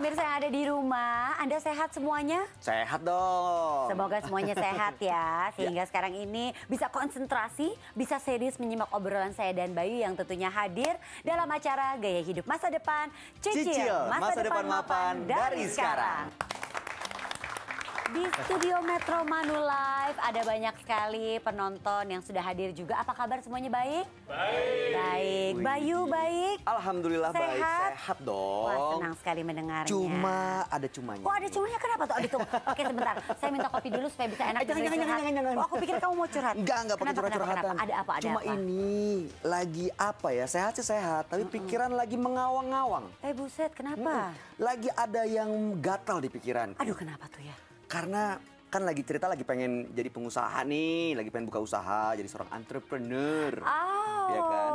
pemirsa yang ada di rumah, Anda sehat semuanya? Sehat dong. Semoga semuanya sehat ya, sehingga sekarang ini bisa konsentrasi, bisa serius menyimak obrolan saya dan Bayu yang tentunya hadir dalam acara Gaya Hidup Masa Depan, Cicil Masa Depan Mapan dari sekarang. Di studio Metro Manulife ada banyak sekali penonton yang sudah hadir juga. Apa kabar semuanya baik? Baik. Baik. Bayu baik? Alhamdulillah Sehat? baik, sehat dong. Wah, senang sekali mendengarnya. Cuma ada cumanya. Oh, ada cumanya kenapa tuh? Aduh, oke sebentar. Saya minta kopi dulu supaya bisa enak. Jangan. Oh, aku pikir kamu mau curhat. Enggak pakai curhat-curhatan. Ada apa? Cuma ini lagi apa ya? Sehat sih sehat, tapi pikiran lagi mengawang-awang. Buset, kenapa? Lagi ada yang gatal di pikiran. Aduh, kenapa tuh ya? Karena kan lagi cerita lagi pengen jadi pengusaha nih, lagi pengen buka usaha, jadi seorang entrepreneur. Oh. Ya kan?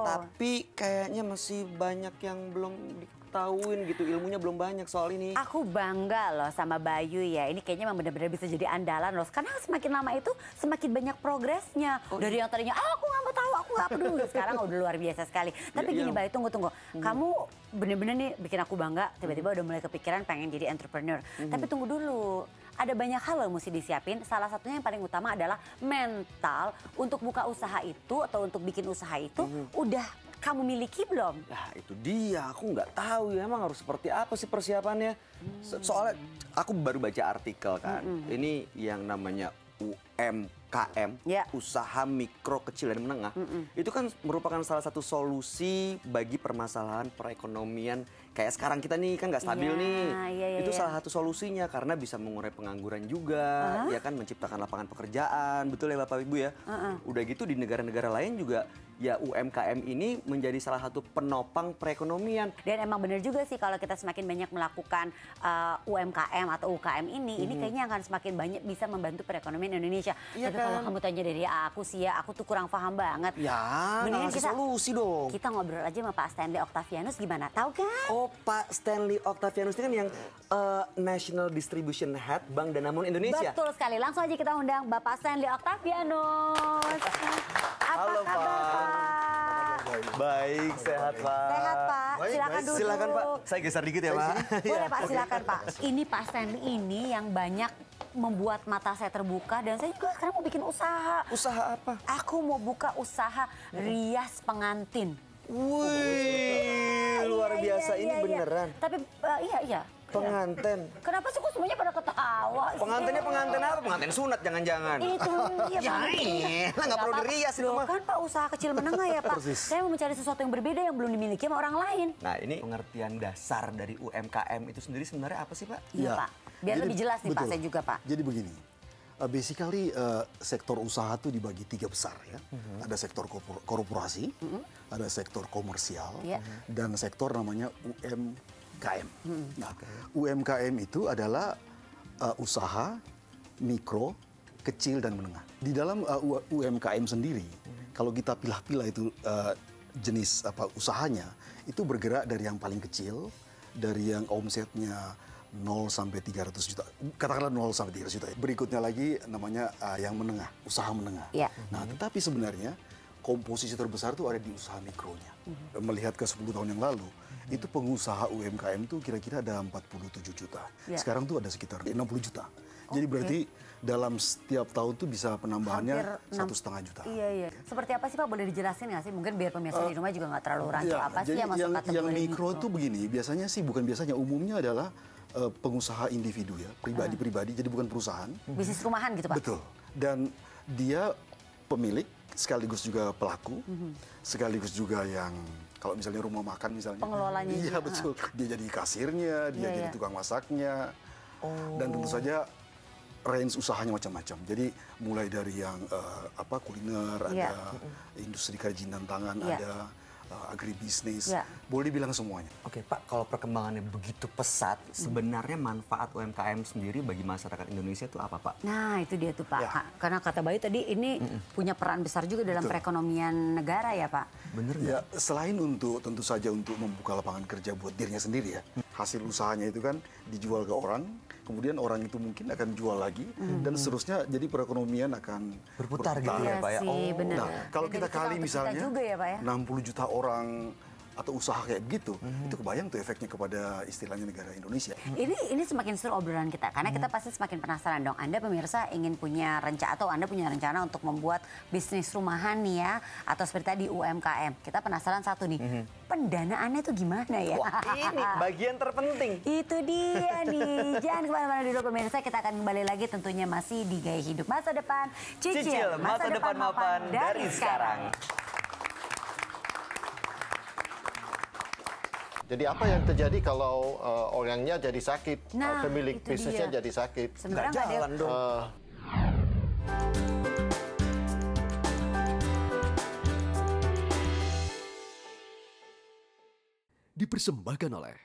Tapi kayaknya masih banyak yang belum diketahuin gitu, ilmunya belum banyak soal ini. Aku bangga loh sama Bayu ya. Ini kayaknya memang benar-benar bisa jadi andalan loh. Karena semakin lama itu semakin banyak progresnya. Dari yang tadinya, aku nggak mau tahu, aku nggak peduli. Sekarang udah luar biasa sekali. Tapi gini Bayu, tunggu. Kamu bener-bener nih bikin aku bangga. Tiba-tiba udah mulai kepikiran pengen jadi entrepreneur. Tapi tunggu dulu. Ada banyak hal yang mesti disiapin. Salah satunya yang paling utama adalah mental untuk buka usaha itu atau untuk bikin usaha itu. Udah kamu miliki belum? Nah itu dia, aku nggak tahu ya emang harus seperti apa sih persiapannya. Soalnya aku baru baca artikel kan, ini yang namanya UMKM, usaha mikro kecil dan menengah. Itu kan merupakan salah satu solusi bagi permasalahan perekonomian. Kayak sekarang kita nih kan nggak stabil nih. Itu salah satu solusinya karena bisa mengurai pengangguran juga, ya kan menciptakan lapangan pekerjaan, betul ya Bapak Ibu ya. Udah gitu di negara-negara lain juga ya UMKM ini menjadi salah satu penopang perekonomian. Dan emang bener juga sih kalau kita semakin banyak melakukan UMKM atau UKM ini kayaknya akan semakin banyak bisa membantu perekonomian Indonesia. Iya tapi kan? kalau kamu tanya dari aku sih ya, aku tuh kurang paham banget. Ya, mendingan kita solusi dong. Kita ngobrol aja sama Pak Stanley Octavianus, gimana? Tahu kan? Oh, Pak Stanley Octavianus ini kan yang National Distribution Head Bank Danamon Indonesia. Betul sekali. Langsung aja kita undang Bapak Stanley Octavianus. Apa kabar Pak? Baik, sehat Pak. Sehat Pak. Silakan duduk. Silakan Pak. Saya geser dikit ya Pak. Boleh Pak, silakan Pak. Ini Pak Stanley ini yang banyak membuat mata saya terbuka dan saya juga sekarang mau bikin usaha. Usaha apa? Aku mau buka usaha rias pengantin. Wih, luar biasa. Ini beneran. Tapi iya. Pengantin. Kenapa sih kok semuanya pada ketawa? Pengantinnya pengantin apa? Pengantin sunat jangan-jangan. Itu dia. Nggak perlu dirias itu mah. Kan Pak usaha kecil menengah ya Pak. Saya mau mencari sesuatu yang berbeda yang belum dimiliki sama orang lain. Nah ini pengertian dasar dari UMKM itu sendiri sebenarnya apa sih Pak? Iya Pak. Biar lebih jelas nih Pak, saya juga Pak. Jadi begini. Basically sektor usaha itu dibagi 3 besar ya. Ada sektor korporasi, ada sektor komersial, dan sektor namanya UMKM. Nah, UMKM itu adalah usaha mikro, kecil dan menengah. Di dalam UMKM sendiri, kalau kita pilah-pilah itu jenis usahanya, itu bergerak dari yang paling kecil, dari yang omsetnya 0 sampai 300 juta. Katakanlah 0 sampai 300 juta. Berikutnya lagi namanya yang menengah, usaha menengah. Nah, tetapi sebenarnya komposisi terbesar itu ada di usaha mikronya. Melihat ke 10 tahun yang lalu, itu pengusaha UMKM itu kira-kira ada 47 juta. Sekarang tuh ada sekitar 60 juta. Jadi berarti dalam setiap tahun tuh bisa penambahannya 1,5 juta. Iya. Seperti apa sih Pak? Boleh dijelasin nggak sih? Mungkin biar pemirsa di rumah juga nggak terlalu rancu. Apa sih yang masuk kategori yang mikro tuh begini, biasanya sih bukan biasanya, umumnya adalah pengusaha individu ya, pribadi-pribadi, jadi bukan perusahaan. Bisnis rumahan gitu Pak? Betul. Dan dia pemilik, sekaligus juga pelaku, sekaligus juga yang kalau misalnya rumah makan misalnya. Pengelolanya. Iya betul. Dia jadi kasirnya, dia jadi tukang masaknya. Dan tentu saja range usahanya macam-macam. Jadi mulai dari yang kuliner, ada industri kerajinan tangan, ada agribisnis, boleh dibilang semuanya. Oke Pak, kalau perkembangannya begitu pesat, sebenarnya manfaat UMKM sendiri bagi masyarakat Indonesia itu apa Pak? Nah itu dia tuh Pak, karena kata Bayu tadi ini punya peran besar juga dalam perekonomian negara ya Pak? Bener ya, selain untuk tentu saja untuk membuka lapangan kerja buat dirinya sendiri ya, hasil usahanya itu kan dijual ke orang, kemudian orang itu mungkin akan jual lagi, dan seterusnya, jadi perekonomian akan berputar gitu ya Pak ya? Bener. Nah, kalau kita kali misalnya juga ya, Pak, ya? 60 juta orang atau usaha kayak begitu, itu kebayang tuh efeknya kepada istilahnya negara Indonesia. Ini semakin seru obrolan kita karena kita pasti semakin penasaran dong. Anda pemirsa ingin punya rencana atau Anda punya rencana untuk membuat bisnis rumahan nih ya, atau seperti tadi UMKM. Kita penasaran satu nih, pendanaannya itu gimana ya? Wah, ini bagian terpenting. Itu dia nih. Jangan kemana-mana dulu pemirsa, kita akan kembali lagi tentunya masih di Gaya Hidup Masa Depan. Cicil masa depan mapan dari sekarang. Jadi apa yang terjadi kalau orangnya jadi sakit, Nah, pemilik itu bisnisnya dia. jadi sakit? Sebenarnya nggak ada Jalan dong. Dipersembahkan oleh